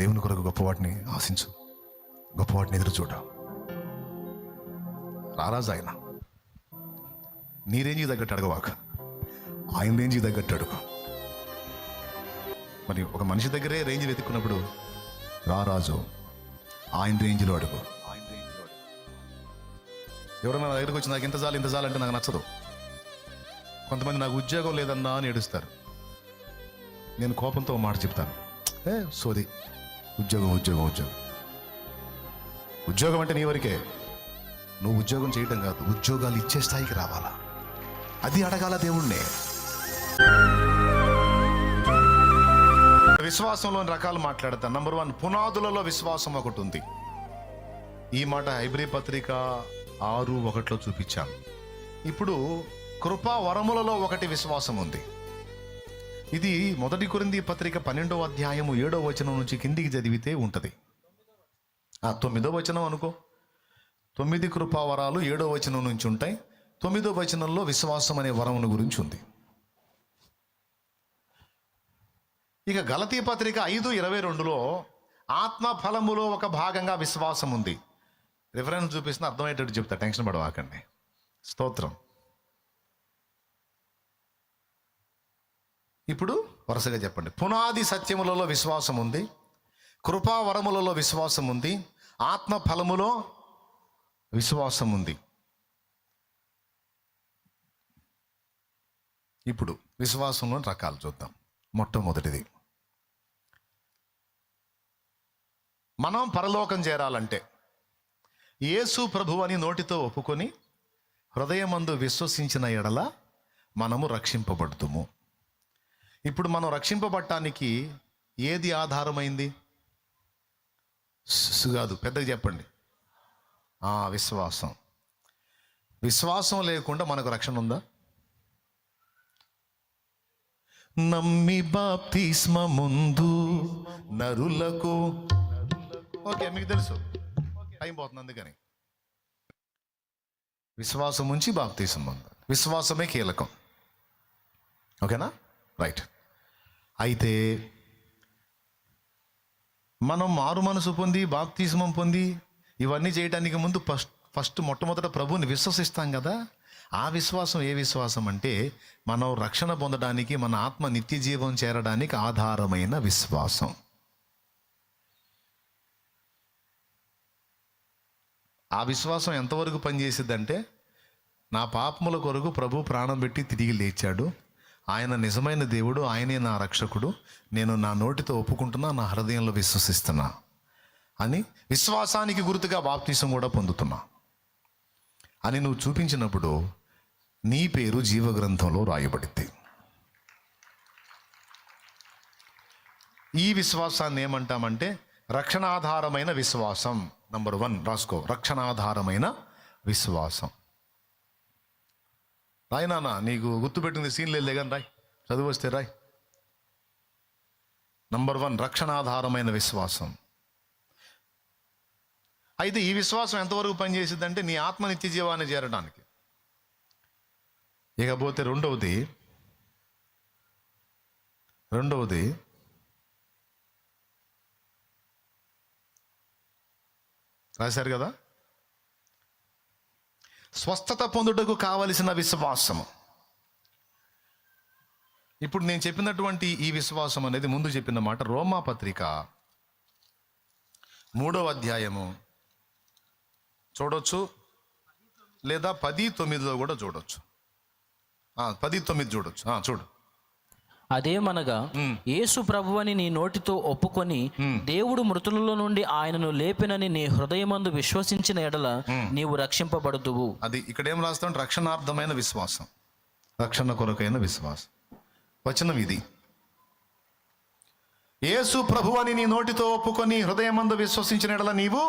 దేవుని కొరకు గొప్పవాటిని ఆశించు, గొప్పవాటిని ఎదురు చూడ. రారాజు ఆయన. నీ రేంజ్కి తగ్గట్టు అడగవాక, ఆయన రేంజ్కి తగ్గట్టు అడుగు. మరి ఒక మనిషి దగ్గరే రేంజ్ వెతుక్కున్నప్పుడు రారాజు ఆయన రేంజ్లో అడుగు. ఎవరైనా నా దగ్గరికి వచ్చి నాకు ఇంత చాలు అంటే నాకు నచ్చదు. కొంతమంది నాకు ఉద్యోగం లేదన్నా అని ఏడుస్తారు. నేను కోపంతో మాట చెప్తాను, సోది, ఉద్యోగం ఉద్యోగం ఉద్యోగం ఉద్యోగం అంటే నీ వరకే. నువ్వు ఉద్యోగం చేయటం కాదు, ఉద్యోగాలు ఇచ్చే స్థాయికి రావాలా, అది అడగాల దేవుణ్ణే. విశ్వాసంలోని రకాలు మాట్లాడతాను. నంబర్ 1, పునాదులలో విశ్వాసం ఒకటి ఉంది. ఈ మాట హెబ్రీ పత్రిక 6:1 చూపించాను. ఇప్పుడు కృపా వరములలో ఒకటి విశ్వాసం ఉంది. ఇది 1 కొరింథీ పత్రిక 12వ అధ్యాయము 7వ వచనం నుంచి కిందికి చదివితే ఉంటుంది. 9వ వచనం అనుకో. 9 కృపా వరాలు 7వ వచనం నుంచి ఉంటాయి. 9వ వచనంలో విశ్వాసం అనే వరమును గురించి ఉంది. ఇక గలతీ పత్రిక 5:22లో ఆత్మ ఫలములో ఒక భాగంగా విశ్వాసం ఉంది. రిఫరెన్స్ చూపిస్తున్న అర్థమయ్యేటట్టు చెప్తా, టెన్షన్ పడవాకండి. స్తోత్రం. ఇప్పుడు వరుసగా చెప్పండి. పునాది సత్యములలో విశ్వాసం ఉంది, కృపా వరములలో విశ్వాసం ఉంది, ఆత్మ ఫలములో విశ్వాసం ఉంది. ఇప్పుడు విశ్వాసంలో రకాలు చూద్దాం. మొట్టమొదటిది, మనం పరలోకం చేరాలంటే యేసు ప్రభు అని నోటితో ఒప్పుకొని హృదయమందు విశ్వసించిన ఎడల మనము రక్షింపబడుతుము. ఇప్పుడు మనం రక్షింపబడటానికి ఏది ఆధారమైంది? కాదు, పెద్దగా చెప్పండి. విశ్వాసం. విశ్వాసం లేకుండా మనకు రక్షణ ఉందా? నమ్మి బాప్తిస్మముందు నరులకు, ఓకే మీకు తెలుసు, టైం పోతుంది అందుకని. విశ్వాసం ఉంచి బాప్తిస్మం పొందాలి. విశ్వాసమే కీలకం. ఓకేనా? రైట్. అయితే మనం మారు మనసు పొంది బాప్తిస్మం పొంది ఇవన్నీ చేయడానికి ముందు మొట్టమొదట ప్రభువుని విశ్వసిస్తాం కదా. ఆ విశ్వాసం ఏ విశ్వాసం అంటే మనం రక్షణ పొందడానికి, మన ఆత్మ నిత్య జీవం చేరడానికి ఆధారమైన విశ్వాసం. ఆ విశ్వాసం ఎంతవరకు పనిచేసిద్దంటే, నా పాపముల కొరకు ప్రభు ప్రాణం పెట్టి తిరిగి లేచాడు, ఆయన నిజమైన దేవుడు, ఆయనే నా రక్షకుడు, నేను నా నోటితో ఒప్పుకుంటున్నా, నా హృదయంలో విశ్వసిస్తున్నా అని విశ్వాసానికి గుర్తుగా బాప్తిసం కూడా పొందుతున్నా అని నువ్వు చూపించినప్పుడు నీ పేరు జీవగ్రంథంలో రాయబడింది. ఈ విశ్వాసాన్ని ఏమంటామంటే రక్షణాధారమైన విశ్వాసం. నంబర్ 1 రాసుకో, రక్షణాధారమైన విశ్వాసం. రాయి నాన్న, నీకు గుర్తుపెట్టింది సీన్ లేదు కానీ రాయ్, చదువు వస్తే రాయ్. నంబర్ 1 రక్షణాధారమైన విశ్వాసం. అయితే ఈ విశ్వాసం ఎంతవరకు పనిచేసిద్దంటే నీ ఆత్మ నిత్య జీవాన్ని చేరడానికి. ఇకపోతే రెండవది రాశారు కదా, స్వస్థత పొందుటకు కావలసిన విశ్వాసము. ఇప్పుడు నేను చెప్పినటువంటి ఈ విశ్వాసం అనేది ముందు చెప్పిన మాట రోమా పత్రిక 3వ అధ్యాయము చూడొచ్చు, లేదా 10:9 కూడా చూడొచ్చు. 10:9 చూడొచ్చు. చూడు. అదేమనగా యేసు ప్రభువని నీ నోటితో ఒప్పుకొని దేవుడు మృతులలో నుండి ఆయనను లేపినని నీ హృదయమందు విశ్వసించిన ఎడల నీవు రక్షింపబడుదువు. అది ఇక్కడ ఏం రాస్తాం? రక్షణార్థమైన విశ్వాసం, రక్షణ కొరకైన విశ్వాసం. వచనం ఇది, యేసు ప్రభువని నీ నోటితో ఒప్పుకొని హృదయమందు విశ్వసించిన ఎడల నీవు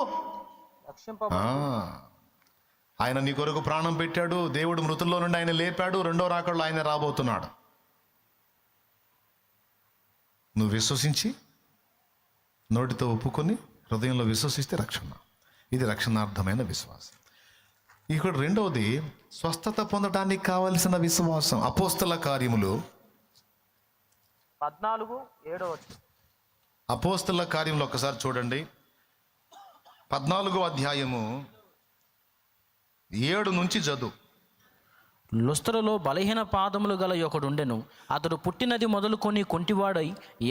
ఆయన నీ కొరకు ప్రాణం పెట్టాడు, దేవుడు మృతుల్లో నుండి ఆయన లేపాడు, రెండో రాకడలో ఆయన రాబోతున్నాడు. నువ్వు విశ్వసించి నోటితో ఒప్పుకొని హృదయంలో విశ్వసిస్తే రక్షణ. ఇది రక్షణార్థమైన విశ్వాసం. ఇక్కడ రెండవది స్వస్థత పొందడానికి కావలసిన విశ్వాసం. అపోస్తల కార్యములు 14:7 అపోస్తల కార్యంలో ఒకసారి చూడండి, 14వ అధ్యాయము 7 నుంచి చదువు. లుస్త్రలో బలహీన పాదములు గల ఒకడుండెను. అతడు పుట్టినది మొదలుకొని కొంటివాడై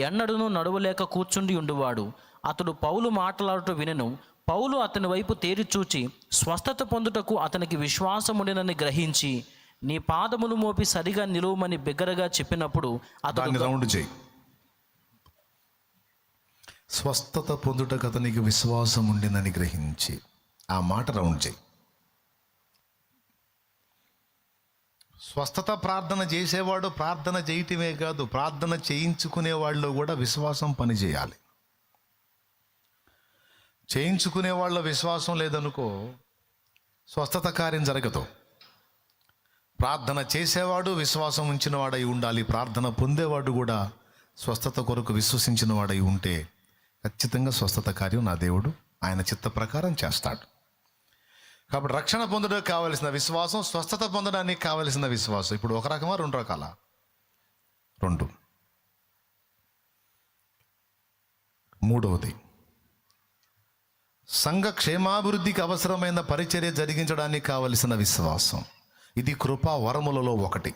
ఎన్నడూను నడువలేక కూర్చుండి ఉండువాడు. అతడు పౌలు మాట్లాడుతూ వినెను. పౌలు అతని వైపు తేరి చూచి స్వస్థత పొందుటకు అతనికి విశ్వాసముండెనని గ్రహించి, నీ పాదములు మోపి సరిగా నిలువమని బిగ్గరగా చెప్పినప్పుడు అతడు రౌండ్ చేయి. స్వస్థత పొందుటకు అతనికి విశ్వాసం ఉండిందని గ్రహించి, ఆ మాట రౌండ్ చేయి. స్వస్థత ప్రార్థన చేసేవాడు ప్రార్థన చేయటమే కాదు, ప్రార్థన చేయించుకునే వాళ్ళు కూడా విశ్వాసం పనిచేయాలి. చేయించుకునే వాళ్ళ విశ్వాసం లేదనుకో, స్వస్థత కార్యం జరగదు. ప్రార్థన చేసేవాడు విశ్వాసం ఉంచిన వాడై ఉండాలి. ప్రార్థన పొందేవాడు కూడా స్వస్థత కొరకు విశ్వసించిన వాడై ఉంటే ఖచ్చితంగా స్వస్థత కార్యం నా దేవుడు ఆయన చిత్త ప్రకారం చేస్తాడు. కాబట్టి రక్షణ పొందడానికి కావలసిన విశ్వాసం, స్వస్థత పొందడానికి కావలసిన విశ్వాసం ఇప్పుడు ఒక రకమా, 2 రకాల? 2. మూడవది, సంఘ క్షేమాభివృద్ధికి అవసరమైన పరిచర్య జరిగించడానికి కావలసిన విశ్వాసం. ఇది కృపా వరములలో ఒకటి.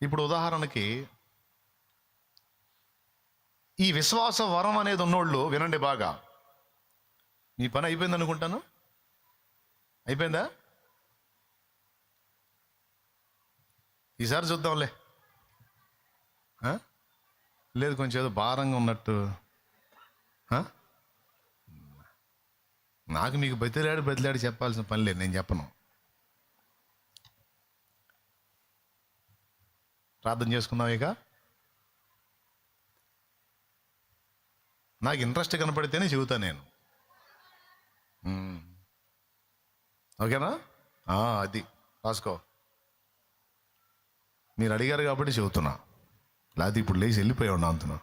ఇప్పుడు ఉదాహరణకి ఈ విశ్వాస వరం అనేది ఉన్నోళ్ళు వినండి బాగా. మీ పని అయిపోయింది అనుకుంటాను. అయిపోయిందా? ఈసారి చూద్దాంలే. లేదు, కొంచెం ఏదో భారంగా ఉన్నట్టు. నాకు మీకు బతిలాడి చెప్పాల్సిన పని లేదు, నేను చెప్పను. ప్రార్థన చేసుకుందాం. ఇక నాకు ఇంట్రెస్ట్ కనపడితేనే చెబుతా నేను. ఓకేనా? అది రాసుకో. మీరు అడిగారు కాబట్టి చెబుతున్నా, లేకపోతే ఇప్పుడు లేచి వెళ్ళిపోయి ఉన్నా అంటున్నా.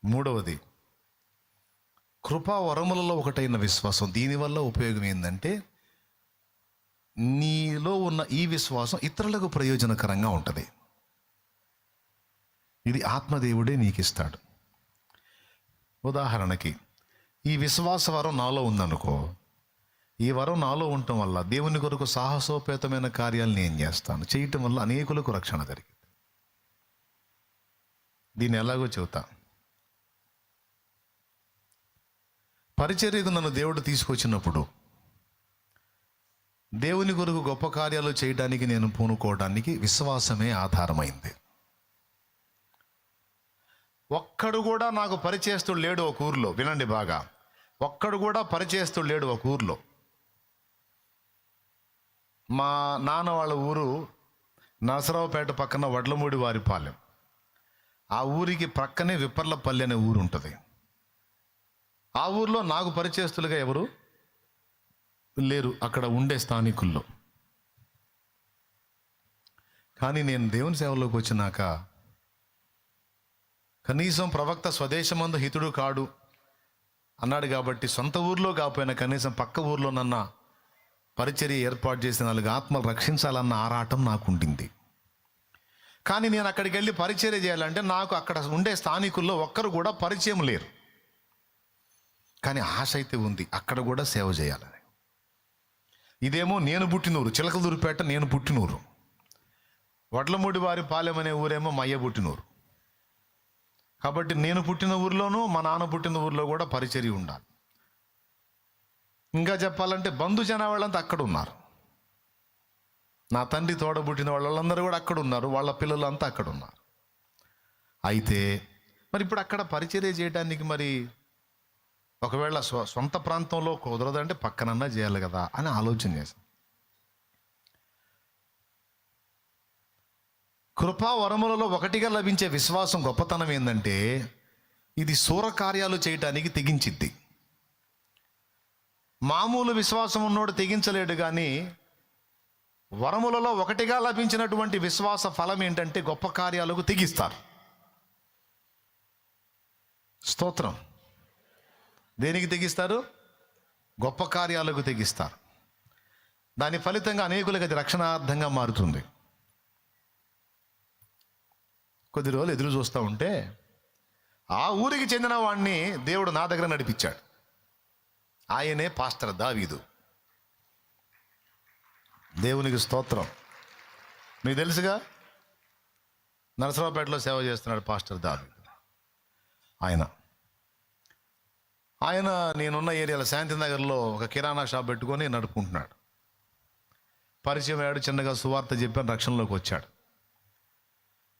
మూడవది, కృపా వరములలో ఒకటైన విశ్వాసం. దీనివల్ల ఉపయోగం ఏంటంటే నీలో ఉన్న ఈ విశ్వాసం ఇతరులకు ప్రయోజనకరంగా ఉంటుంది. ఇది ఆత్మదేవుడే నీకు ఇస్తాడు. ఉదాహరణకి ఈ విశ్వాస వరం నాలో ఉందనుకో, ఈ వరం నాలో ఉండటం వల్ల దేవుని కొరకు సాహసోపేతమైన కార్యాలు నేను చేస్తాను. చేయటం వల్ల అనేకులకు రక్షణ జరిగింది. దీన్ని ఎలాగో చెబుతా. పరిచర్యకు నన్ను దేవుడు తీసుకొచ్చినప్పుడు దేవుని కొరకు గొప్ప కార్యాలు చేయడానికి నేను పూనుకోవడానికి విశ్వాసమే ఆధారమైంది. ఒక్కడు కూడా నాకు పరిచయస్తుడు లేడు ఒక ఊర్లో. వినండి బాగా, ఒక్కడు కూడా పరిచయస్తుడు లేడు ఒక ఊర్లో. మా నాన్న వాళ్ళ ఊరు నరసరావుపేట పక్కన వడ్లమూడి వారిపాలెం. ఆ ఊరికి ప్రక్కనే విప్పర్లపల్లి అనే ఊరు ఉంటుంది. ఆ ఊర్లో నాకు పరిచయస్తులుగా ఎవరు లేరు, అక్కడ ఉండే స్థానికుల్లో. కానీ నేను దేవుని సేవలోకి వచ్చినాక కనీసం ప్రవక్త స్వదేశమందు హితుడు కాడు అన్నాడు కాబట్టి సొంత ఊర్లో కాకపోయినా కనీసం పక్క ఊర్లో నన్న పరిచర్య ఏర్పాటు చేసి 4 ఆత్మలు రక్షించాలన్న ఆరాటం నాకు ఉండింది. కానీ నేను అక్కడికి వెళ్ళి పరిచర్య చేయాలంటే నాకు అక్కడ ఉండే స్థానికుల్లో ఒక్కరు కూడా పరిచయం లేరు. కానీ ఆశ అయితే ఉంది, అక్కడ కూడా సేవ చేయాలని. ఇదేమో నేను పుట్టినూరు, చిలకలూరుపేట నేను పుట్టినూరు. వడ్లమూడి వారి పాలెం అనే ఊరేమో మయ్య పుట్టినూరు. కాబట్టి నేను పుట్టిన ఊర్లోనూ మా నాన్న పుట్టిన ఊర్లో కూడా పరిచర్య ఉండాలి. ఇంకా చెప్పాలంటే బంధు జనావాళ్ళంతా అక్కడ ఉన్నారు. నా తండ్రి తోడబుట్టిన వాళ్ళందరూ కూడా అక్కడ ఉన్నారు, వాళ్ళ పిల్లలు అంతా అక్కడ ఉన్నారు. అయితే మరి ఇప్పుడు అక్కడ పరిచర్య చేయడానికి మరి ఒకవేళ సొంత ప్రాంతంలో కుదరదంటే పక్కనన్నా చేయాలి కదా అని ఆలోచన చేశాను. కృపా వరములలో ఒకటిగా లభించే విశ్వాసం గొప్పతనం ఏంటంటే ఇది శూర కార్యాలు చేయటానికి తెగించిద్ది. మామూలు విశ్వాసం ఉన్నోడు తెగించలేడు, కానీ వరములలో ఒకటిగా లభించినటువంటి విశ్వాస ఫలం ఏంటంటే గొప్ప కార్యాలకు తెగిస్తారు. స్తోత్రం. దేనికి తెగిస్తారు? గొప్ప కార్యాలకు తెగిస్తారు. దాని ఫలితంగా అనేకులకు అది రక్షణార్థంగా మారుతుంది. కొద్ది రోజులు ఎదురు చూస్తూ ఉంటే ఆ ఊరికి చెందిన వాడిని దేవుడు నా దగ్గర నడిపించాడు. ఆయనే పాస్టర్ దావీదు. దేవునికి స్తోత్రం. మీకు తెలుసుగా, నరసరావుపేటలో సేవ చేస్తున్నాడు పాస్టర్ దావీదు. ఆయన నేనున్న ఏరియాలో శాంతినగర్లో ఒక కిరాణా షాప్ పెట్టుకొని నడుపుకుంటున్నాడు. పరిచయం అయ్యాడు, చిన్నగా సువార్త చెప్పాను, రక్షణలోకి వచ్చాడు.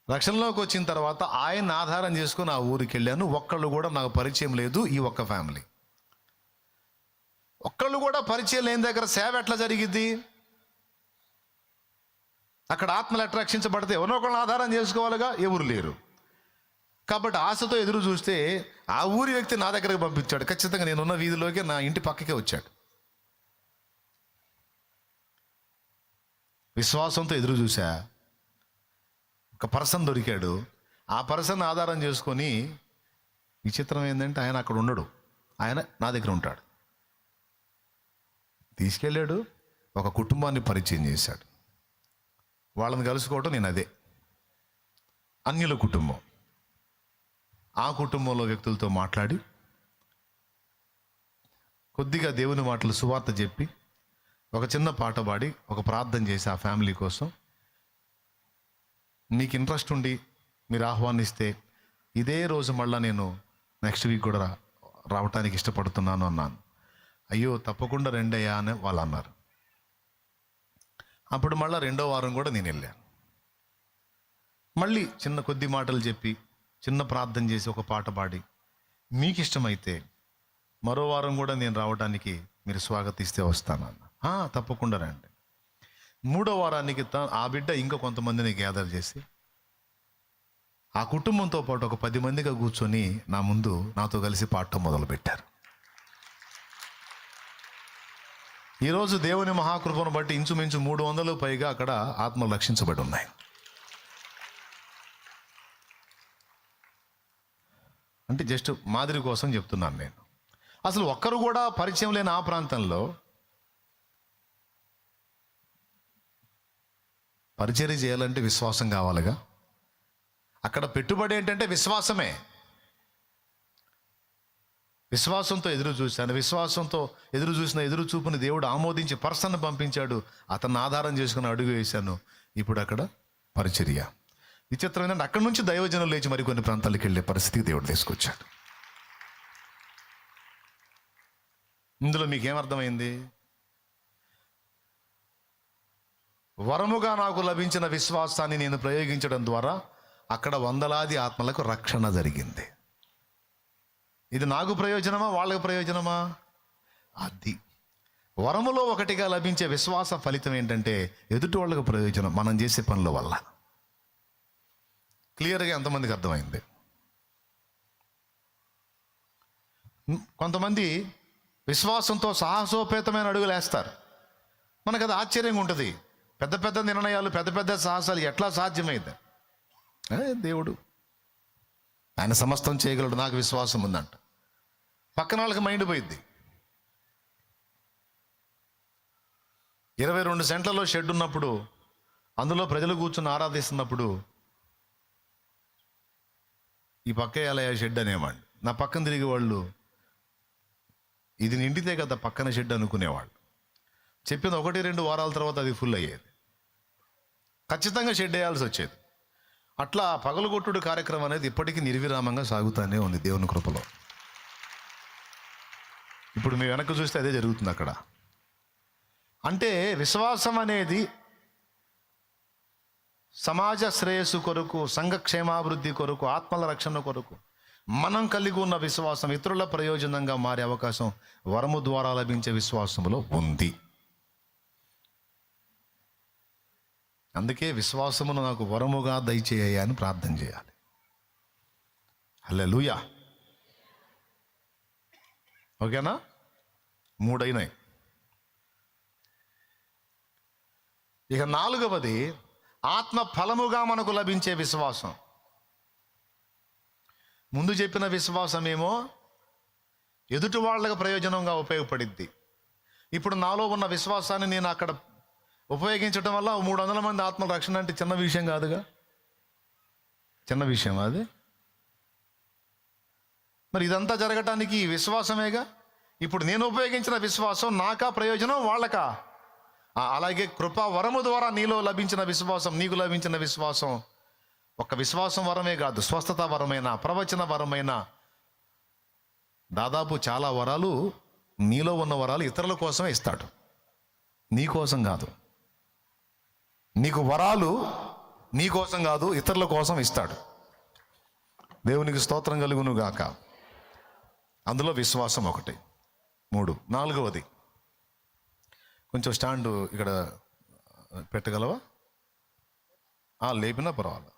రక్షణలోకి వచ్చిన తర్వాత ఆయన ఆధారం చేసుకుని ఆ ఊరికి వెళ్ళాను. ఒక్కళ్ళు కూడా నాకు పరిచయం లేదు. ఈ ఒక్క ఫ్యామిలీ ఒక్కళ్ళు కూడా పరిచయం లేని దగ్గర సేవ ఎట్లా జరిగిద్ది? అక్కడ ఆత్మలు ఎట్లా రక్షించబడితే ఎవరో ఒకళ్ళని ఆధారం చేసుకోవాలిగా, ఎవరు లేరు. కాబట్టి ఆశతో ఎదురు చూస్తే ఆ ఊరి వ్యక్తి నా దగ్గరకు పంపించాడు. ఖచ్చితంగా నేనున్న వీధిలోకి, నా ఇంటి పక్కకే వచ్చాడు. విశ్వాసంతో ఎదురు చూసా. ఒక పర్సన్ దొరికాడు. ఆ పర్సన్ ఆధారం చేసుకొని, విచిత్రం ఏంటంటే ఆయన అక్కడ ఉండడు, ఆయన నా దగ్గర ఉంటాడు. తీసుకెళ్ళాడు, ఒక కుటుంబాన్ని పరిచయం చేశాడు. వాళ్ళని కలుసుకోవటం నేను అదే, అన్యుల కుటుంబం. ఆ కుటుంబంలో వ్యక్తులతో మాట్లాడి కొద్దిగా దేవుని మాటలు సువార్త చెప్పి ఒక చిన్న పాట పాడి ఒక ప్రార్థన చేసి ఆ ఫ్యామిలీ కోసం, మీకు ఇంట్రెస్ట్ ఉండి మీరు ఆహ్వానిస్తే ఇదే రోజు మళ్ళీ నేను నెక్స్ట్ వీక్ కూడా రావటానికి ఇష్టపడుతున్నాను అన్నాను. అయ్యో తప్పకుండా రెండయ్యా అని వాళ్ళు అన్నారు. అప్పుడు మళ్ళీ 2వ వారం కూడా నేను వెళ్ళాను. మళ్ళీ చిన్న కొద్ది మాటలు చెప్పి చిన్న ప్రార్థన చేసి ఒక పాట పాడి, మీకు ఇష్టమైతే మరో వారం కూడా నేను రావడానికి మీరు స్వాగతిస్తే వస్తానన్న. తప్పకుండా రండి. 3వ వారానికి ఆ బిడ్డ ఇంకా కొంతమందిని గ్యాదర్ చేసి ఆ కుటుంబంతో పాటు ఒక 10 మందిగా కూర్చొని నా ముందు నాతో కలిసి పాడటం మొదలుపెట్టారు. ఈరోజు దేవుని మహాకృపను బట్టి ఇంచుమించు 300 పైగా అక్కడ ఆత్మలు రక్షించబడి ఉన్నాయి. అంటే జస్ట్ మాదిరి కోసం చెప్తున్నాను నేను. అసలు ఒక్కరు కూడా పరిచయం లేని ఆ ప్రాంతంలో పరిచర్య చేయాలంటే విశ్వాసం కావాలిగా. అక్కడ పెట్టుబడి ఏంటంటే విశ్వాసమే. విశ్వాసంతో ఎదురు చూశాను. విశ్వాసంతో ఎదురు చూసిన ఎదురు చూపుని దేవుడు ఆమోదించి పర్సన్ పంపించాడు. అతన్ని ఆధారం చేసుకుని అడుగు వేశాను. ఇప్పుడు అక్కడ పరిచర్య. విచిత్రం ఏంటంటే అక్కడి నుంచి దైవజనం లేచి మరికొన్ని ప్రాంతాలకు వెళ్ళే పరిస్థితికి దేవుడు తీసుకొచ్చాడు. ఇందులో మీకేమర్థమైంది? వరముగా నాకు లభించిన విశ్వాసాన్ని నేను ప్రయోగించడం ద్వారా అక్కడ వందలాది ఆత్మలకు రక్షణ జరిగింది. ఇది నాకు ప్రయోజనమా, వాళ్ళకి ప్రయోజనమా? అది వరములో ఒకటిగా లభించే విశ్వాస ఫలితం ఏంటంటే ఎదుటి వాళ్ళకు ప్రయోజనం, మనం చేసే పనుల వల్ల. క్లియర్గా ఎంతమందికి అర్థమైంది? కొంతమంది విశ్వాసంతో సాహసోపేతమైన అడుగులు వేస్తారు. మనకు అది ఆశ్చర్యంగా ఉంటుంది. పెద్ద పెద్ద నిర్ణయాలు, పెద్ద పెద్ద సాహసాలు ఎట్లా సాధ్యమైంది? దేవుడు ఆయన సమస్తం చేయగలడు, నాకు విశ్వాసం ఉందంట. పక్కన వాళ్ళకి మైండ్ పోయిద్ది. 22 సెంట్లలో షెడ్ ఉన్నప్పుడు, అందులో ప్రజలు కూర్చుని ఆరాధిస్తున్నప్పుడు ఈ పక్క ఎలా షెడ్ అనేవాళ్ళు, నా పక్కన తిరిగి వాళ్ళు ఇది నిండితే కదా పక్కన షెడ్ అనుకునేవాళ్ళు. చెప్పింది 1-2 వారాల తర్వాత అది ఫుల్ అయ్యేది. ఖచ్చితంగా షెడ్ వేయాల్సి వచ్చేది. అట్లా పగలగొట్టుడు కార్యక్రమం అనేది ఇప్పటికీ నిర్విరామంగా సాగుతూనే ఉంది దేవుని కృపలో. ఇప్పుడు మీ వెనక్కి చూస్తే అదే జరుగుతుంది అక్కడ. అంటే విశ్వాసం అనేది సమాజ శ్రేయస్సు కొరకు, సంఘ క్షేమాభివృద్ధి కొరకు, ఆత్మల రక్షణ కొరకు మనం కలిగి ఉన్న విశ్వాసం ఇతరుల ప్రయోజనంగా మారే అవకాశం వరము ద్వారా లభించే విశ్వాసంలో ఉంది. అందుకే విశ్వాసమును నాకు వరముగా దయచేయ అని ప్రార్థన చేయాలి. హల్లెలూయా. ఓకేనా? 3 అయినాయి. ఇక 4వది ఆత్మ ఫలముగా మనకు లభించే విశ్వాసం. ముందు చెప్పిన విశ్వాసం ఏమో ఎదుటి వాళ్ళకు ప్రయోజనంగా ఉపయోగపడిద్ది. ఇప్పుడు నాలో ఉన్న విశ్వాసాన్ని నేను అక్కడ ఉపయోగించడం వల్ల 300 మంది ఆత్మల రక్షణ అంటే చిన్న విషయం కాదుగా. చిన్న విషయం అది. మరి ఇదంతా జరగటానికి విశ్వాసమేగా. ఇప్పుడు నేను ఉపయోగించిన విశ్వాసం నాకా ప్రయోజనం వాళ్ళకా? అలాగే కృపా వరము ద్వారా నీలో లభించిన విశ్వాసం, నీకు లభించిన విశ్వాసం ఒక విశ్వాసం వరమే కాదు, స్వస్థత వరమైన, ప్రవచన వరమైన, దాదాపు చాలా వరాలు, నీలో ఉన్న వరాలు ఇతరుల కోసమే ఇస్తాడు, నీ కోసం కాదు. నీకు వరాలు నీ కోసం కాదు, ఇతరుల కోసం ఇస్తాడు. దేవునికి స్తోత్రం కలుగును గాక. అందులో విశ్వాసం ఒకటి. 3, 4వది కొంచెం స్టాండ్ ఇక్కడ పెట్టగలవా? లేపినా పర్వాలేదు.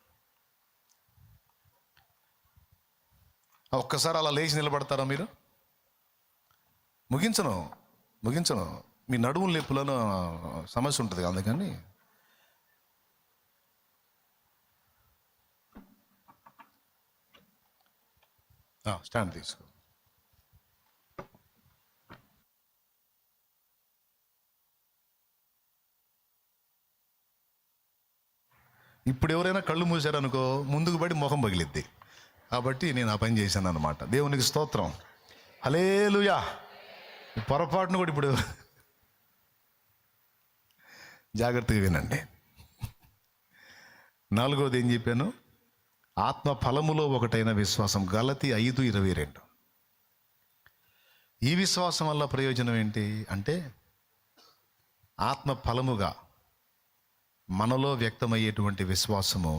ఒక్కసారి అలా లేచి నిలబడతారా మీరు? ముగించను మీ నడుము లేపులను సమస్య ఉంటుంది, అందుకని స్టాండ్ తీసుకో. ఇప్పుడు ఎవరైనా కళ్ళు మూసారనుకో ముందుకు పడి మొహం పగిలిద్ది. కాబట్టి నేను ఆ పని చేశాను అన్నమాట. దేవునికి స్తోత్రం, హల్లెలూయా. పొరపాటును కూడా ఇప్పుడు జాగ్రత్తగా వినండి. 4వది ఏం చెప్పాను? ఆత్మ ఫలములో ఒకటైన విశ్వాసం. గలతీ 5:22. ఈ విశ్వాసం వల్ల ప్రయోజనం ఏంటి అంటే, ఆత్మ ఫలముగా మనలో వ్యక్తమయ్యేటువంటి విశ్వాసము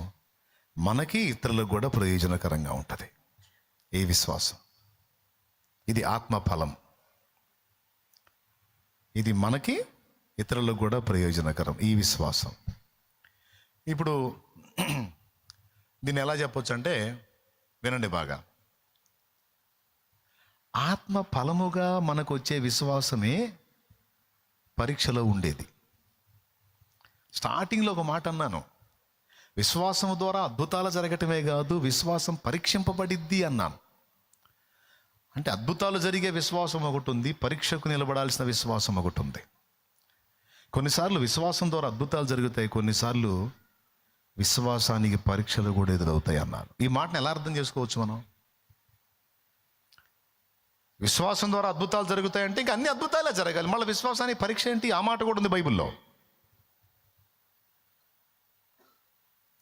మనకి ఇతరులకు కూడా ప్రయోజనకరంగా ఉంటుంది. ఈ విశ్వాసం, ఇది ఆత్మ ఫలం. ఇది మనకి ఇతరులకు కూడా ప్రయోజనకరం, ఈ విశ్వాసం. ఇప్పుడు దీన్ని ఎలా చెప్పొచ్చు అంటే, వినండి బాగా. ఆత్మ ఫలముగా మనకు వచ్చే విశ్వాసమే పరీక్షలో ఉండేది. స్టార్టింగ్లో ఒక మాట అన్నాను, విశ్వాసం ద్వారా అద్భుతాలు జరగటమే కాదు, విశ్వాసం పరీక్షింపబడిద్ది అన్నాను. అంటే అద్భుతాలు జరిగే విశ్వాసం ఒకటి ఉంది, పరీక్షకు నిలబడాల్సిన విశ్వాసం ఒకటి ఉంది. కొన్నిసార్లు విశ్వాసం ద్వారా అద్భుతాలు జరుగుతాయి, కొన్నిసార్లు విశ్వాసానికి పరీక్షలు కూడా ఎదురవుతాయి అన్నారు. ఈ మాటను ఎలా అర్థం చేసుకోవచ్చు మనం? విశ్వాసం ద్వారా అద్భుతాలు జరుగుతాయంటే ఇంకా అన్ని అద్భుతాలే జరగాలి, మళ్ళీ విశ్వాసానికి పరీక్ష ఏంటి? ఆ మాట కూడా ఉంది బైబిల్లో.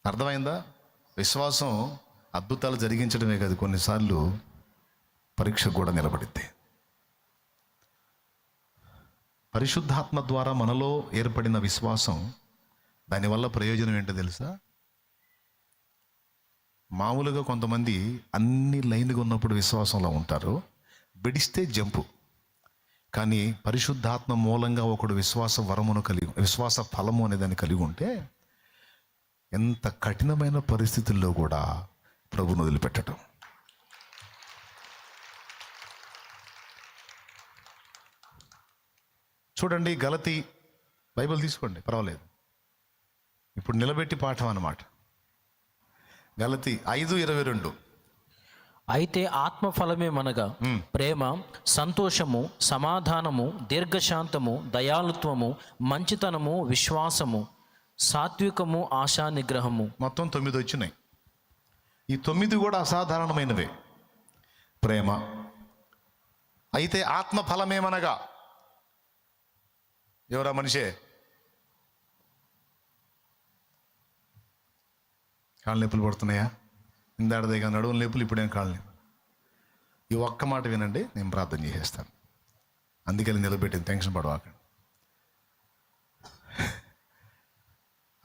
అర్థమైందా? విశ్వాసం అద్భుతాలు జరిగించడమే కాదు, కొన్నిసార్లు పరీక్ష కూడా నిలబడిద్ది. పరిశుద్ధాత్మ ద్వారా మనలో ఏర్పడిన విశ్వాసం, దానివల్ల ప్రయోజనం ఏంటో తెలుసా? మామూలుగా కొంతమంది అన్ని లైన్గా ఉన్నప్పుడు విశ్వాసంలో ఉంటారు, బిడిస్తే జంపు. కానీ పరిశుద్ధాత్మ మూలంగా ఒకడు విశ్వాస వరమును కలిగి, విశ్వాస ఫలము అనే దాన్ని కలిగి ఉంటే ఎంత కఠినమైన పరిస్థితుల్లో కూడా ప్రభువును వదిలిపెట్టడం. చూడండి, గలతీ, బైబిల్ తీసుకోండి పర్వాలేదు, ఇప్పుడు నిలబెట్టి పాఠం అన్నమాట. గలతీ 5:22. అయితే ఆత్మ ఫలమేమనగా ప్రేమ, సంతోషము, సమాధానము, దీర్ఘశాంతము, దయాళుత్వము, మంచితనము, విశ్వాసము, సాత్వికము, ఆశా నిగ్రహము. మొత్తం 9 వచ్చినాయి. ఈ 9 కూడా అసాధారణమైనవే. ప్రేమ. అయితే ఆత్మ ఫలమేమనగా, ఎవరా మనిషే? కాళ్ళ నొప్పులు పడుతున్నాయా? ఇందాడదేగా నడువుల నొప్పులు, ఇప్పుడేం కాళ్ళ నొప్పులు. ఈ ఒక్క మాట వినండి, నేను ప్రార్థన చేసేస్తాను. అందుకని నిలబెట్టింది, టెన్షన్ పడవాకండి.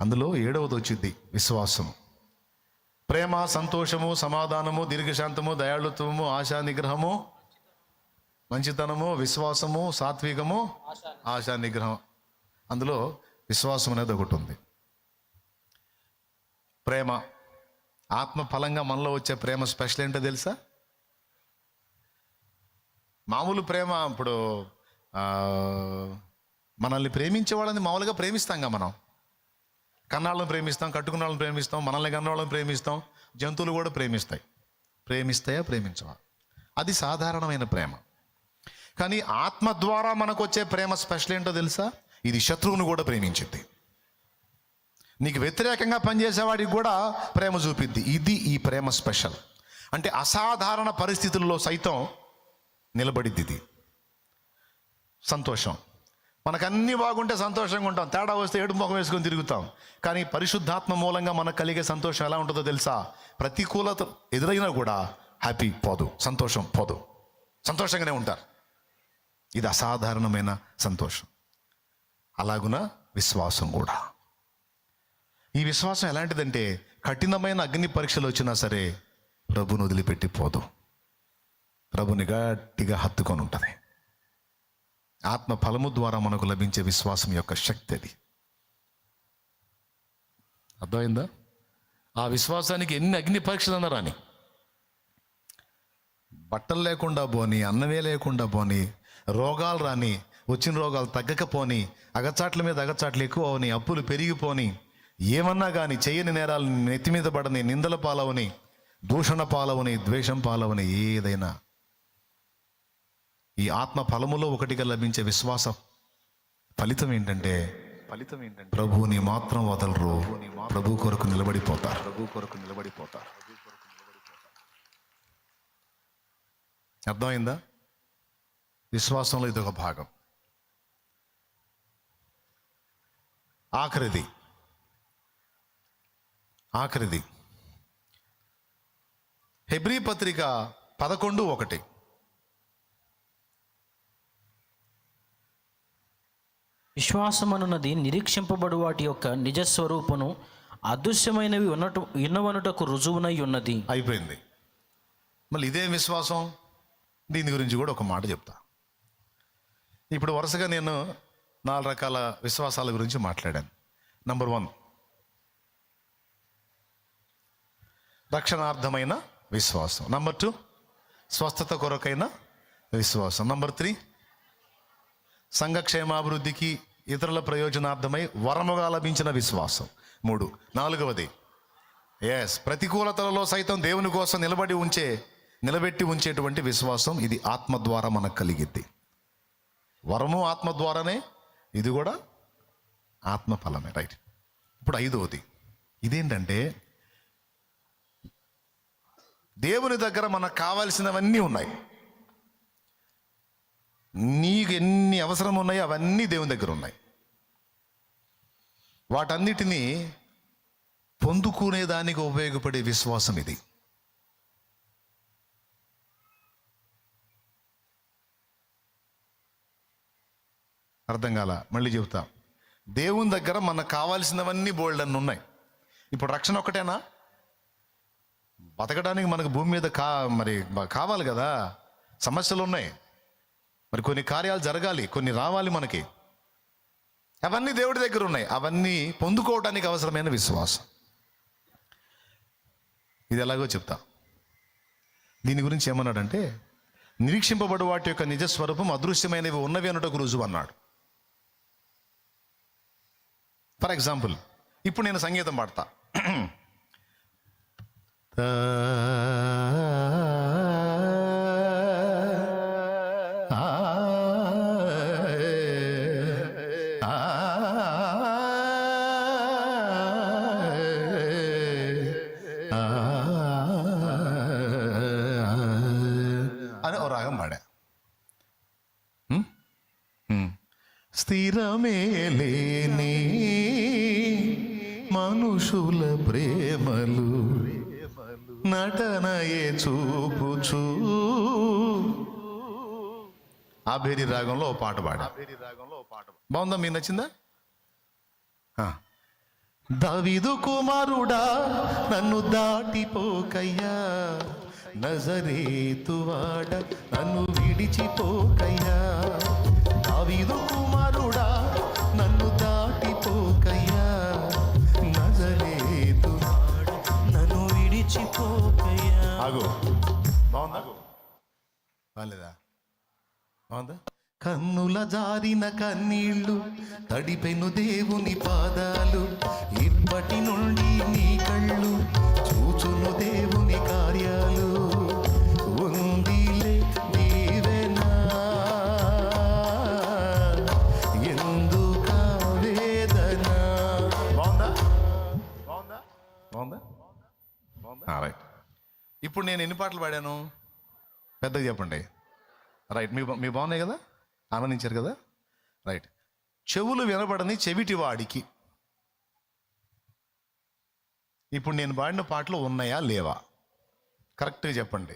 అందులో 7వది వచ్చింది విశ్వాసం. ప్రేమ, సంతోషము, సమాధానము, దీర్ఘశాంతము, దయాళుత్వము, ఆశా నిగ్రహము, మంచితనము, విశ్వాసము, సాత్వికము, ఆశా నిగ్రహం. అందులో విశ్వాసం అనేది ఒకటి ఉంది. ప్రేమ, ఆత్మ ఫలంగా మనలో వచ్చే ప్రేమ స్పెషల్ ఏంటో తెలుసా? మామూలు ప్రేమ, ఇప్పుడు మనల్ని ప్రేమించే వాళ్ళని మామూలుగా ప్రేమిస్తాంగా మనం. కన్నాళ్ళని ప్రేమిస్తాం, కట్టుకున్న వాళ్ళని ప్రేమిస్తాం, మనల్ని కన్నవాళ్ళని ప్రేమిస్తాం, జంతువులు కూడా ప్రేమిస్తాయి. ప్రేమిస్తాయా, ప్రేమించవా? అది సాధారణమైన ప్రేమ. కానీ ఆత్మ ద్వారా మనకు వచ్చే ప్రేమ స్పెషల్ ఏంటో తెలుసా? ఇది శత్రువును కూడా ప్రేమించింది. నీకు వ్యతిరేకంగా పనిచేసేవాడికి కూడా ప్రేమ చూపిద్ది. ఇది ఈ ప్రేమ స్పెషల్. అంటే అసాధారణ పరిస్థితుల్లో సైతం నిలబడిద్ది ఇది. సంతోషం, మనకన్నీ బాగుంటే సంతోషంగా ఉంటాం, తేడా వస్తే ఏడుపు ముఖం వేసుకొని తిరుగుతాం. కానీ పరిశుద్ధాత్మ మూలంగా మనకు కలిగే సంతోషం ఎలా ఉంటుందో తెలుసా? ప్రతికూలత ఎదురైనా కూడా హ్యాపీ పోదు, సంతోషం పోదు, సంతోషంగానే ఉంటారు. ఇది అసాధారణమైన సంతోషం. అలాగున విశ్వాసం కూడా. ఈ విశ్వాసం ఎలాంటిదంటే కఠినమైన అగ్ని పరీక్షలు వచ్చినా సరే ప్రభుని వదిలిపెట్టి పోదు, ప్రభుని గట్టిగా హత్తుకొని ఉంటుంది. ఆత్మ ఫలము ద్వారా మనకు లభించే విశ్వాసం యొక్క శక్తి అది. అర్థమైందా? ఆ విశ్వాసానికి ఎన్ని అగ్ని పరీక్షలు అన్నా రాని, బట్టలు లేకుండా పోని, అన్నమే లేకుండా పోని, రోగాలు రాని, వచ్చిన రోగాలు తగ్గకపోని, అగచాట్ల మీద అగచాట్లు ఎక్కువ అవని, అప్పులు పెరిగిపోని, ఏమన్నా కానీ చేయని నేరాలు నెత్తి మీద పడని, నిందల పాలవని, దూషణ పాలవని, ద్వేషం పాలవని, ఏదైనా ఈ ఆత్మ ఫలములో ఒకటిగా లభించే విశ్వాస ఫలితం ఏంటంటే ప్రభువుని మాత్రం వదలరు, ప్రభు కొరకు నిలబడిపోతారు. అర్థమైందా? విశ్వాసంలో ఇదొక భాగం. ఆఖరిది హెబ్రీ పత్రిక 11:1. విశ్వాసమనున్నది నిరీక్షింపబడు వాటి యొక్క నిజస్వరూపును, అదృశ్యమైనవి ఉన్నవనుటకు రుజువునై ఉన్నది. అయిపోయింది. మళ్ళీ ఇదే విశ్వాసం, దీని గురించి కూడా ఒక మాట చెప్తా. ఇప్పుడు వరుసగా నేను 4 రకాల విశ్వాసాల గురించి మాట్లాడాను. నంబర్ 1 రక్షణార్థమైన విశ్వాసం. నంబర్ 2 స్వస్థత కొరకైన విశ్వాసం. నంబర్ 3 సంఘక్షేమాభివృద్ధికి ఇతరుల ప్రయోజనార్థమై వరముగా లభించిన విశ్వాసం. 3 4వది ప్రతికూలతలలో సైతం దేవుని కోసం నిలబెట్టి ఉంచేటువంటి విశ్వాసం. ఇది ఆత్మ ద్వారా మనకు కలిగిద్ది. వరము ఆత్మ ద్వారానే, ఇది కూడా ఆత్మ ఫలమే. రైట్. ఇప్పుడు 5వది ఇదేంటంటే దేవుని దగ్గర మనకు కావాల్సినవన్నీ ఉన్నాయి. నీకు ఎన్ని అవసరం ఉన్నాయో అవన్నీ దేవుని దగ్గర ఉన్నాయి. వాటన్నిటినీ పొందుకునేదానికి ఉపయోగపడే విశ్వాసం ఇది. అర్థం కాల? మళ్ళీ చెబుతా. దేవుని దగ్గర మనకు కావాల్సినవన్నీ బోల్డన్ని ఉన్నాయి. ఇప్పుడు రక్షణ ఒక్కటేనా? బతకడానికి మనకు భూమి మీద మరి కావాలి కదా. సమస్యలు ఉన్నాయి, మరి కొన్ని కార్యాలు జరగాలి, కొన్ని రావాలి మనకి. అవన్నీ దేవుడి దగ్గర ఉన్నాయి. అవన్నీ పొందుకోవడానికి అవసరమైన విశ్వాసం. ఇది ఎలాగో చెప్తా. దీని గురించి ఏమన్నాడంటే, నిరీక్షింపబడు వాటి యొక్క నిజస్వరూపం అదృశ్యమైనవి ఉన్నవి అనుటకు రుజువు అన్నాడు. ఫర్ ఎగ్జాంపుల్, ఇప్పుడు నేను సంగీతం పాడతా. అని ఓ రాగం పాడా. స్థిరమేలేని మనుషుల ప్రేమలు నటనయే చూపుచూ. ఆబేరి రాగంలో ఓ పాట పాడా. బాగుందా? మీకు నచ్చిందా? దావీదు కుమారుడా నన్ను దాటిపోకయ్యా, నజరేతువాడ నన్ను విడిచిపోకయ్యా. దావీదు కుమారుడా నన్ను దాటిపోకయ్యా, నజరేతువాడ నన్ను విడిచిపోకయ్యా. ఆగు. బాగుందా? బాగాలేదా? బాగుందా? కన్నుల జారిన కన్నీళ్ళు తడిపెను దేవుని పాదాలు, ఇప్పటి నుండి నీ కళ్ళు చూచును దేవుని కార్యాలు. ఉందిలే నీవేనా ఎందుకా వేదన. బాగుందా? ఇప్పుడు నేను ఎన్ని పాటలు పాడాను? పెద్దగా చెప్పండి. రైట్, మీ బాగున్నాయి కదా, ఆనందించారు కదా, రైట్. చెవులు వినబడని చెవిటి వాడికి ఇప్పుడు నేను పాడిన పాటలు ఉన్నాయా లేవా? కరెక్ట్గా చెప్పండి,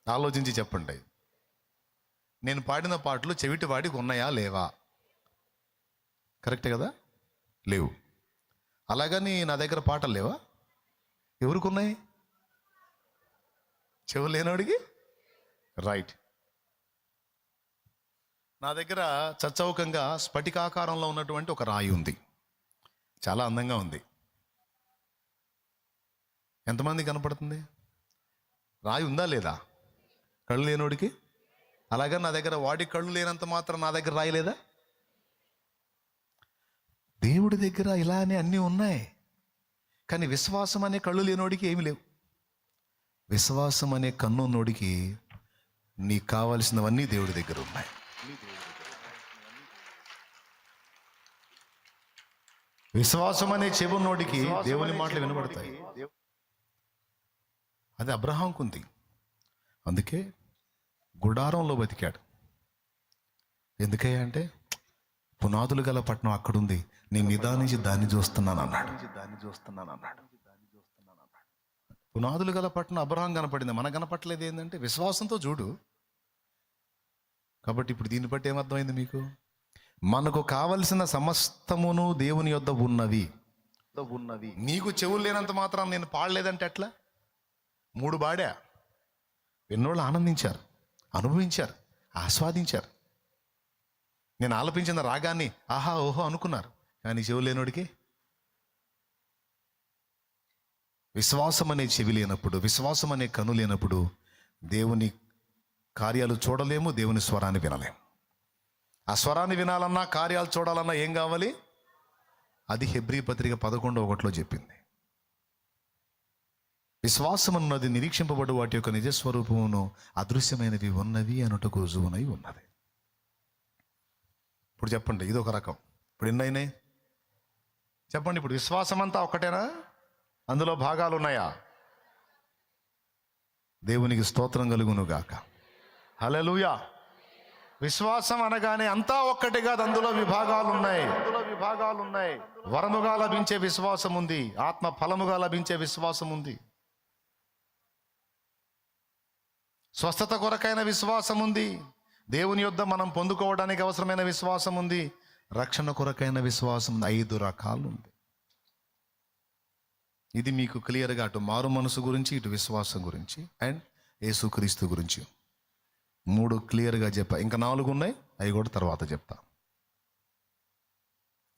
ఆలోచించి చెప్పండి. నేను పాడిన పాటలు చెవిటి వాడికి ఉన్నాయా లేవా? కరెక్టే కదా, లేవు. అలాగని నా దగ్గర పాటలు లేవా? ఎవరికి ఉన్నాయి? చెవులు లేనివాడికి. రైట్. నా దగ్గర చచ్చౌకంగా స్ఫటికాకారంలో ఉన్నటువంటి ఒక రాయి ఉంది, చాలా అందంగా ఉంది. ఎంతమంది కనపడుతుంది? రాయి ఉందా లేదా? కళ్ళు లేనోడికి. అలాగా నా దగ్గర వాడికి కళ్ళు లేనంత మాత్రం నా దగ్గర రాయి లేదా? దేవుడి దగ్గర ఇలానే అన్నీ ఉన్నాయి, కానీ విశ్వాసం అనే కళ్ళు లేనోడికి ఏమి లేవు. విశ్వాసం అనే కన్ను ఉన్నోడికి నీకు కావలసినవన్నీ దేవుడి దగ్గర ఉన్నాయి. విశ్వాసం అనే చెవున్నోడికి దేవుని మాటలు వినబడతాయి. అది అబ్రహాంకు ఉంది, అందుకే గుడారంలో బతికాడు. ఎందుకయ్యా అంటే పునాదులు గల పట్టణం అక్కడుంది, నేను నిదానించి దాన్ని చూస్తున్నాను అన్నాడు. పునాదులు గల పట్టణం అబ్రహాం కనపడింది, మనకు కనపట్టలేదు. ఏంటంటే విశ్వాసంతో చూడు. కాబట్టి ఇప్పుడు దీన్ని బట్టి ఏమర్థమైంది మీకు? మనకు కావలసిన సమస్తమును దేవుని యొద్ద ఉన్నవి. నీకు చెవులు లేనంత మాత్రం నేను పాడలేదంటే ఎట్లా? 3 పాడా, ఎన్నోళ్ళు ఆనందించారు, అనుభవించారు, ఆస్వాదించారు. నేను ఆలపించిన రాగాన్ని ఆహా ఓహో అనుకున్నారు, కానీ చెవు లేనోడికి విశ్వాసం అనే చెవి లేనప్పుడు, విశ్వాసం అనే కన్ను లేనప్పుడు దేవుని కార్యాలు చూడలేము, దేవుని స్వరాన్ని వినలేము. ఆ స్వరాన్ని వినాలన్నా, కార్యాలు చూడాలన్నా ఏం కావాలి? అది హెబ్రీ పత్రిక 11:1 చెప్పింది. విశ్వాసం అన్నది నిరీక్షింపబడు వాటి యొక్క నిజస్వరూపమును అదృశ్యమైనవి ఉన్నవి అనుటకు రుజువునై ఉన్నది. ఇప్పుడు చెప్పండి, ఇది ఒక రకం. ఇప్పుడు ఎన్నైనాయి చెప్పండి. ఇప్పుడు విశ్వాసం అంతా ఒక్కటేనా? అందులో భాగాలు ఉన్నాయా? దేవునికి స్తోత్రం కలుగును గాక. హల్లెలూయా. విశ్వాసం అనగానే అంతా ఒక్కటే కాదు, అందులో విభాగాలు ఉన్నాయి. వరముగా లభించే విశ్వాసం ఉంది, ఆత్మ ఫలముగా లభించే విశ్వాసం ఉంది, స్వస్థత కొరకైన విశ్వాసం ఉంది, దేవుని యొద్ద మనం పొందుకోవడానికి అవసరమైన విశ్వాసం ఉంది, రక్షణ కొరకైన విశ్వాసం 5 రకాలు ఉంది. ఇది మీకు క్లియర్గా అటు మారు మనసు గురించి, ఇటు విశ్వాసం గురించి అండ్ యేసుక్రీస్తు గురించి 3 క్లియర్గా చెప్పా. ఇంకా 4 ఉన్నాయి, అవి కూడా తర్వాత చెప్తా.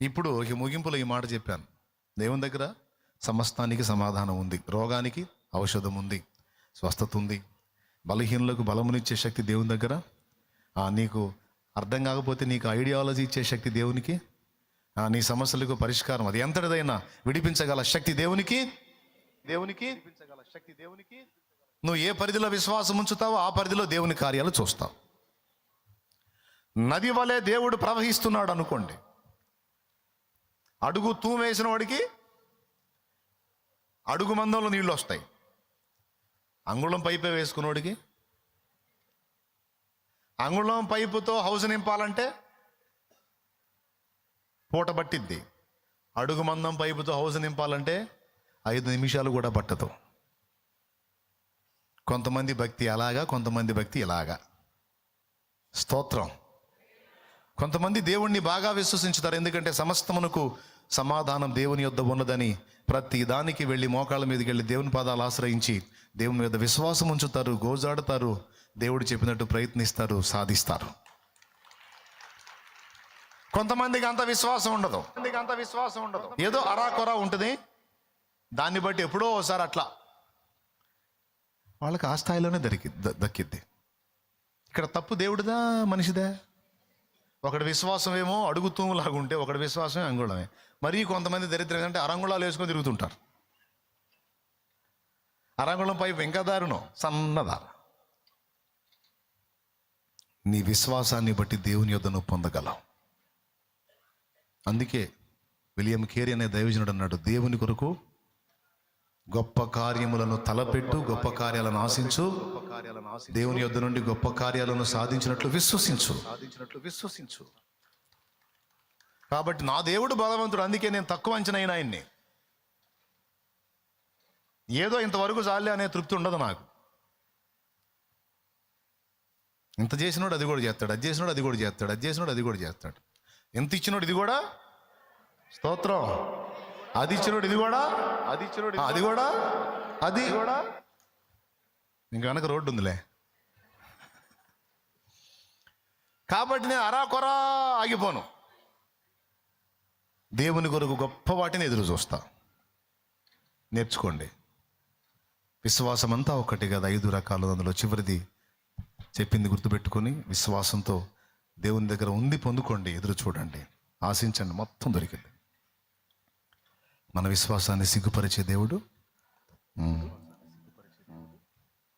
ఇప్పుడు ఈ ముగింపులో ఈ మాట చెప్పాను. దేవుని దగ్గర సమస్తానికి సమాధానం ఉంది, రోగానికి ఔషధం ఉంది, స్వస్థత ఉంది, బలహీనులకు బలమునిచ్చే శక్తి దేవుని దగ్గర. నీకు అర్థం కాకపోతే నీకు ఐడియాలజీ ఇచ్చే శక్తి దేవునికి, నీ సమస్యలకు పరిష్కారం అది ఎంతటిదైనా విడిపించగల శక్తి దేవునికి. నువ్వు ఏ పరిధిలో విశ్వాసం ఉంచుతావో ఆ పరిధిలో దేవుని కార్యాలు చూస్తావు. నది వలె దేవుడు ప్రవహిస్తున్నాడు అనుకోండి, అడుగు తూమేసిన వాడికి అడుగు మందంలో నీళ్ళు వస్తాయి. అంగుళం పైపే వేసుకున్నోడికి అంగుళం పైపుతో హౌస్ నింపాలంటే పూట పట్టిద్ది. అడుగు మందం పైపుతో హౌస్ నింపాలంటే 5 నిమిషాలు కూడా పట్టదు. కొంతమంది భక్తి అలాగా, కొంతమంది భక్తి ఇలాగా. స్తోత్రం. కొంతమంది దేవుణ్ణి బాగా విశ్వసించుతారు, ఎందుకంటే సమస్తమునకు సమాధానం దేవుని యొద్ద ఉన్నదని ప్రతి దానికి వెళ్ళి మోకాళ్ళ మీదకి వెళ్ళి దేవుని పాదాలు ఆశ్రయించి దేవుని మీద విశ్వాసం ఉంచుతారు, గోజాడుతారు, దేవుడు చెప్పినట్టు ప్రయత్నిస్తారు, సాధిస్తారు. కొంతమందికి అంత విశ్వాసం ఉండదు, ఏదో అరాకొరా ఉంటుంది. దాన్ని బట్టి ఎప్పుడో ఒకసారి అట్లా వాళ్ళకి ఆ స్థాయిలోనే దక్కిద్ది. ఇక్కడ తప్పు దేవుడిదా మనిషిదా? ఒకటి విశ్వాసం ఏమో అడుగు తూములాగా ఉంటే, ఒకటి విశ్వాసమే అంగుళమే. మరీ కొంతమంది దరిద్రం అంటే అరంగుళాలు వేసుకొని తిరుగుతుంటారు. అరంగుళం పైపు ఇంకా దారుణం, సన్నదారు. నీ విశ్వాసాన్ని బట్టి దేవుని యొద్ద నువ్వు పొందగలవు. అందుకే విలియం కేరీ అనే దైవజనుడు అన్నాడు, దేవుని కొరకు గొప్ప కార్యములను తలపెట్టు, గొప్ప కార్యాలను ఆశించు, దేవుని యొద్ద నుండి గొప్ప కార్యాలను సాధించినట్లు విశ్వసించు. కాబట్టి నా దేవుడు బలవంతుడు, అందుకే నేను తక్కువ అంచనా అయిన ఆయన్ని. ఏదో ఇంతవరకు చాలే అనే తృప్తి ఉండదు నాకు. ఇంత చేసినోడు అది కూడా చేస్తాడు, అది చేసినోడు అది కూడా చేస్తాడు, అది చేసినోడు అది కూడా చేస్తాడు. ఎంత ఇచ్చినోడు ఇది కూడా స్తోత్రం, అది ఇచ్చినోడు ఇది కూడా, అది కూడా, అది కూడా. ఇంకా వెనక రోడ్డు ఉందిలే. కాబట్టి నేను అరాకొరా ఆగిపోను. దేవుని కొరకు గొప్ప వాటిని ఎదురు చూస్తా. నేర్చుకోండి. విశ్వాసం అంతా ఒకటి కదా, 5 రకాలు. అందులో చివరిది చెప్పింది గుర్తుపెట్టుకొని విశ్వాసంతో దేవుని దగ్గర ఉంది పొందుకోండి. ఎదురు చూడండి, ఆశించండి, మొత్తం దొరికింది. మన విశ్వాసాన్ని సిగ్గుపరిచే దేవుడు.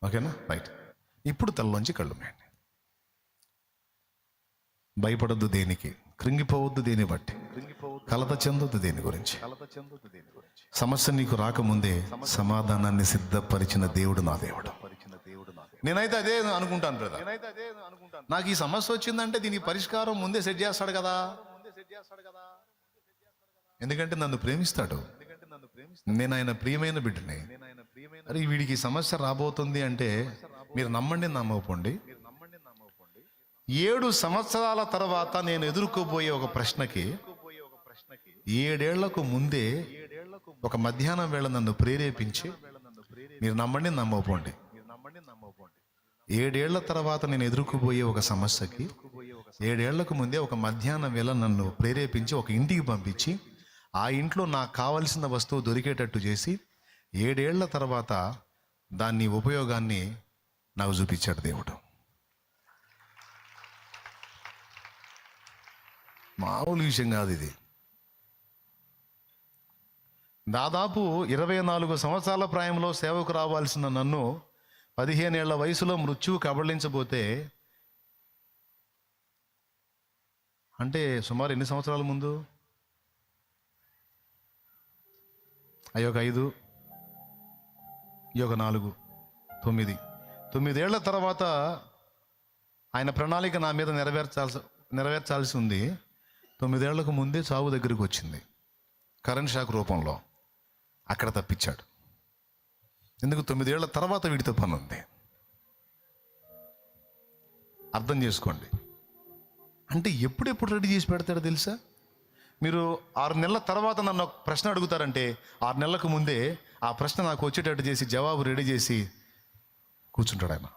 ఓకేనా? రైట్. ఇప్పుడు తలలోంచి కళ్ళు మేయండి. భయపడొద్దు దేనికి, కృంగిపోవద్దు దేని బట్టి, కలత చెందొద్దు దేని గురించి. సమస్య నీకు రాకముందే సమాధానాన్ని సిద్ధపరిచిన దేవుడు నా దేవుడు. నేనైతే అదే అనుకుంటాను బ్రదర్. నాకు ఈ సమస్య వచ్చిందంటే దీనికి పరిష్కారం ముందే సెట్ చేస్తాడు కదా. ఎందుకంటే నన్ను ప్రేమిస్తాడు, నేను ఆయన ప్రియమైన బిడ్డని. అరే వీడికి సమస్య రాబోతుంది అంటే మీరు నమ్మండి నమ్మకపోండి, 7 సంవత్సరాల తర్వాత నేను ఎదుర్కోబోయే ఒక ప్రశ్నకి 7 ఏళ్లకు ముందే ఒక మధ్యాహ్నం వేళ నన్ను ప్రేరేపించి, మీరు నమ్మండి నమ్మకపోండి, 7 ఏళ్ల తర్వాత నేను ఎదుర్కోబోయే ఒక సమస్యకి 7 ఏళ్లకు ముందే ఒక మధ్యాహ్నం వేళ నన్ను ప్రేరేపించి ఒక ఇంటికి పంపించి, ఆ ఇంట్లో నాకు కావలసిన వస్తువు దొరికేటట్టు చేసి 7 ఏళ్ల తర్వాత దాన్ని ఉపయోగాన్ని నాకు చూపించాడు దేవుడు. మామూలు విషయం కాదు ఇది. దాదాపు 24 సంవత్సరాల ప్రాయంలో సేవకు రావాల్సిన నన్ను 15 ఏళ్ల వయసులో మృత్యువు కబళించబోతే, అంటే సుమారు ఎన్ని సంవత్సరాల ముందు? అయ్యొక 5, ఈ ఒక 4, 9 ఏళ్ల తర్వాత ఆయన ప్రణాళిక నా మీద నెరవేర్చాల్సి ఉంది. 9 ఏళ్లకు ముందే చావు దగ్గరికి వచ్చింది, కరెంట్ షాక్ రూపంలో. అక్కడ తప్పించాడు. ఎందుకు? 9 ఏళ్ల తర్వాత వీడితో పని ఉంది. అర్థం చేసుకోండి. అంటే ఎప్పుడెప్పుడు రెడీ చేసి పెడతాడో తెలుసా? మీరు 6 నెలల తర్వాత నన్ను ఒక ప్రశ్న అడుగుతారంటే 6 నెలలకు ముందే ఆ ప్రశ్న నాకు వచ్చేటట్టు చేసి జవాబు రెడీ చేసి కూర్చుంటాడు ఆయన.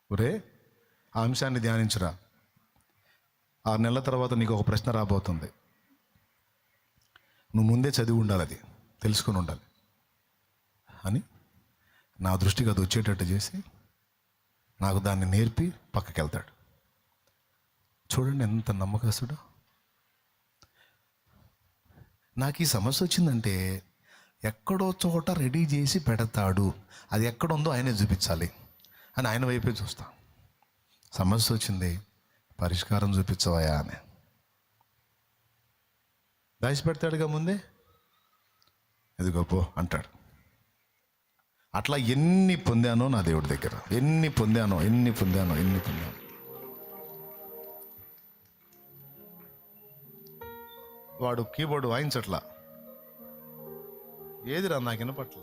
ఒరే ఆ అంశాన్ని ధ్యానించురా, 6 నెలల తర్వాత నీకు ఒక ప్రశ్న రాబోతుంది, నువ్వు ముందే చదివి ఉండాలి, అది తెలుసుకొని ఉండాలి అని నా దృష్టికి అది వచ్చేటట్టు చేసి నాకు దాన్ని నేర్పి పక్కకి వెళ్తాడు. చూడండి ఎంత నమ్మకస్తుడు. నాకు ఈ సమస్య వచ్చిందంటే ఎక్కడో చోట రెడీ చేసి పెడతాడు, అది ఎక్కడుందో ఆయనే చూపించాలి అని ఆయన వైపే చూస్తా. సమస్య వచ్చింది, పరిష్కారం చూపించవయా అని దాచి పెడతాడుగా ముందే. ఇది గొప్ప అంటాడు. అట్లా ఎన్ని పొందానో నా దేవుడి దగ్గర, ఎన్ని పొందానో. వాడు కీబోర్డు వాయించట్లా, ఏదిరా నాకు వినపట్ల.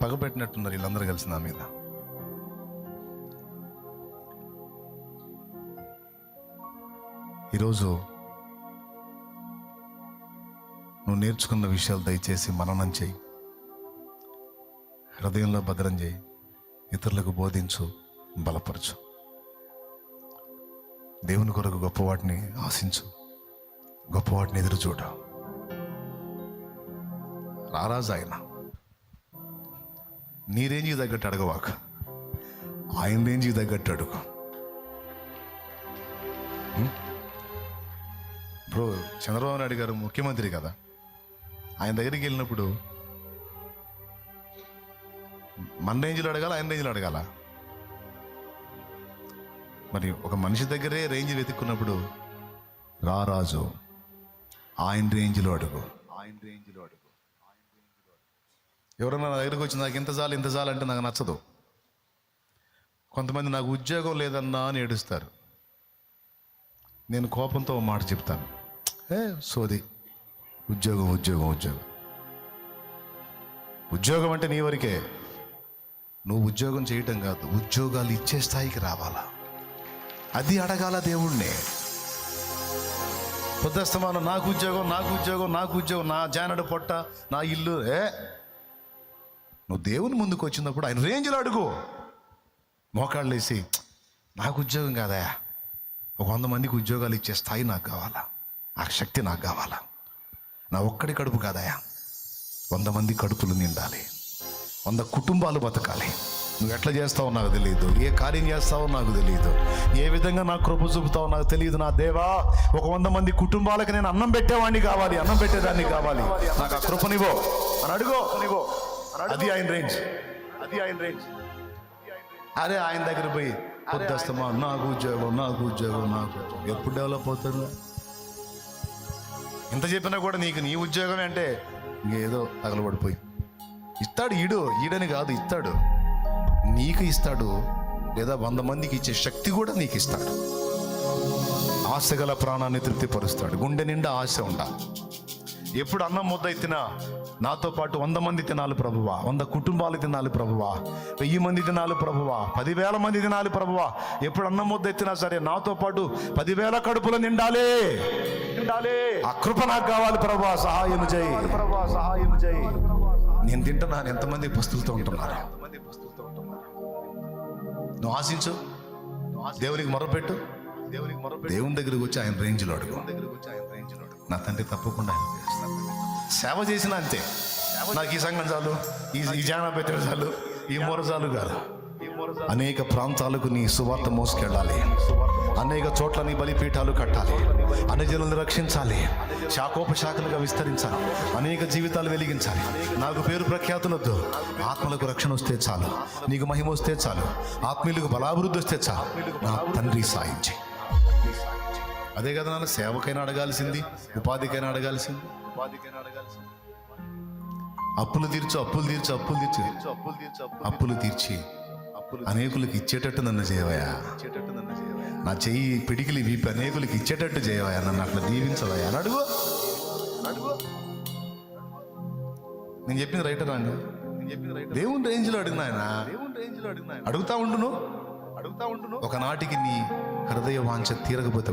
పగపెట్టినట్టున్నారు వీళ్ళందరూ కలిసి నా మీద. ఈరోజు నువ్వు నేర్చుకున్న విషయాలు దయచేసి మననం చేయి, హృదయంలో భద్రం చేయి, ఇతరులకు బోధించు, బలపరచు. దేవుని కొరకు గొప్పవాటిని ఆశించు, గొప్పవాటిని ఎదురు చూడ. రారాజు ఆయన. నీ రేంజ్కి తగ్గట్టు అడగవాక, ఆయన రేంజ్కి తగ్గట్టు అడుగు. బ్రో చంద్రబాబు నాయుడు గారు ముఖ్యమంత్రి కదా, ఆయన దగ్గరికి వెళ్ళినప్పుడు మన రేంజ్లో అడగాల, ఆయన రేంజ్లో అడగాల? మరి ఒక మనిషి దగ్గరే రేంజ్ వెతుక్కున్నప్పుడు రారాజు ఆయన రేంజ్లో అడుగు. ఎవరన్నా నా దగ్గరికి వచ్చి నాకు ఇంత చాలు అంటే నాకు నచ్చదు. కొంతమంది నాకు ఉద్యోగం లేదన్నా అని ఏడుస్తారు. నేను కోపంతో ఒక మాట చెప్తాను, సోది, ఉద్యోగం అంటే నీ వరకే. నువ్వు ఉద్యోగం చేయటం కాదు, ఉద్యోగాలు ఇచ్చే స్థాయికి రావాలా, అది అడగాల దేవుణ్ణి. పొద్దుస్తమానం నాకు ఉద్యోగం, నా జానడు పొట్ట, నా ఇల్లు. నువ్వు దేవుని ముందుకు వచ్చినప్పుడు ఆయన రేంజ్లో అడుగు. మోకాళ్ళు వేసి నాకు ఉద్యోగం కాదా, ఒక 100 మందికి ఉద్యోగాలు ఇచ్చే స్థాయి నాకు కావాలా, ఆ శక్తి నాకు కావాలా. నా ఒక్కడి కడుపు కాదయా, 100 మంది కడుపులు నిండాలి, 100 కుటుంబాలు బతకాలి. నువ్వు ఎట్లా చేస్తావో నాకు తెలియదు, ఏ కార్యం చేస్తావో నాకు తెలియదు, ఏ విధంగా నాకు కృప చూపుతావో నాకు తెలియదు. నా దేవా, ఒక 100 మంది కుటుంబాలకు నేను అన్నం పెట్టేవాడిని కావాలి, అన్నం పెట్టేదాన్ని కావాలి, నాకు ఆ కృపనివో అని అడుగో. అది ఆయన రేంజ్. అరే ఆయన దగ్గర పోయి పొద్దుస్తమా నాకు ఉద్యోగం ఎప్పుడు డెవలప్ అవుతాడు? ఇంత చెప్పినా కూడా నీకు నీ ఉద్యోగమే అంటే ఇంకేదో తగలబడిపోయి ఇస్తాడు. ఈడని కాదు, ఇస్తాడు, నీకు ఇస్తాడు, లేదా 100 మందికి ఇచ్చే శక్తి కూడా నీకు ఇస్తాడు. ఆశ గల ప్రాణాన్ని తృప్తిపరుస్తాడు. గుండె నిండా ఆశ ఉండాలి. ఎప్పుడు అన్నం ముద్ద ఎత్తినా నాతో పాటు 100 మంది తినాలి ప్రభువా, 100 కుటుంబాలు తినాలి ప్రభువా, 1000 మంది తినాలి ప్రభువా, 10,000 మంది తినాలి ప్రభువా. ఎప్పుడు అన్నం ముద్ద ఎత్తినా సరే నాతో పాటు 10,000 కడుపులు నిండాలి. ఆ కృప నాకు కావాలి ప్రభువా, సహాయం చేయి. నేను తింటున్నాను, ఎంతమంది పస్తులతో ఉంటున్నారు. నువ్వు ఆశించు, దేవునికి మొరపెట్టు, దేవుని దగ్గరికి వచ్చి ఆయన రేంజ్లో అడుగు. నా తండ్రి తప్పకుండా ఆయన చేస్తాను. సేవ చేసిన అంతే. నాకు ఈ సంఘం చాలు, ఈ జానా పెట్టిన చాలు, ఈ మూర చాలు కాదు. అనేక ప్రాంతాలకు నీ సువార్త మోసుకెళ్ళాలి, అనేక చోట్ల నీ బలిపీఠాలు కట్టాలి, అనుజనులను రక్షించాలి, శాఖోపశాఖలుగా విస్తరించాలి, అనేక జీవితాలు వెలిగించాలి. నాకు పేరు ప్రఖ్యాతులొద్దు, ఆత్మలకు రక్షణ వస్తే చాలు, నీకు మహిమ వస్తే చాలు, ఆత్మీయులకు బలాభివృద్ధి వస్తే చాలు. నా తండ్రి సాయించి. అదే కదా నాన్న సేవకైనా అడగాల్సింది, ఉపాధికైనా అడగాల్సింది. అప్పులు తీర్చి అనేకులకు ఇచ్చేటట్టు నన్ను చేయవయా. నా చెయ్యి పిడికిలి వీపి అనేకులకు ఇచ్చేటట్టు చేయవయా, నన్ను అట్లా దీవించవయా అని అడుగు. నేను చెప్పింది రైటర్ అండి. దేవుని రేంజ్లో అడిగిన ఆయన అడుగుతా ఉండును. ఒకనాటికి నీ హృదయ వాంఛ తీరకపోతే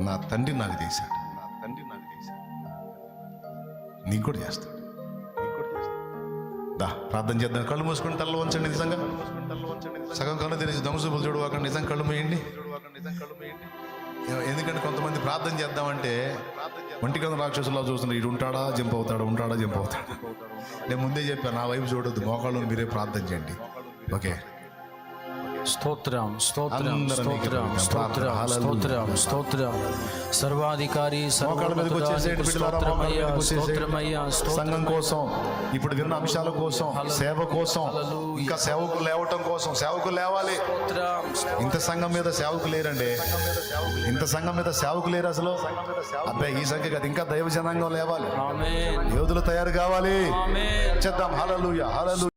నా తండ్రి నాకు చేశాడు, నీకు కూడా చేస్తాడు. దా ప్రార్థన చేద్దాం. కళ్ళు మూసుకొని తల్ల వంచండి. నిజంగా సగం కళ్ళు తెరిచి దమసూపులు చూడవాకండి. నిజం కళ్ళు మూయండి. ఎందుకంటే కొంతమంది ప్రార్థన చేద్దామంటే ఒంటికంద రాక్షసులా చూస్తున్నారు. ఇటు ఉంటాడా జంప్ అవుతాడు. నేను ముందే చెప్పాను, నా వైపు చూడొద్దు, మోకాళ్ళను మీరే ప్రార్థన చేయండి. ఓకే. స్తోత్రం సర్వాధికారి సంఘం కోసం, ఇప్పుడు విన్న అంశాల కోసం, సేవ కోసం, ఇంకా సేవకులు లేవటం కోసం, సేవకులు లేవాలి. ఇంత సంఘం మీద సేవకు లేరండి, ఇంత సంఘం మీద సేవకు లేరు అసలు. అబ్బాయి ఈ సంఖ్య కదా, ఇంకా దైవ జనాంగం లేవాలి, యోధులు తయారు కావాలి. చేద్దాం. హల్లెలూయా.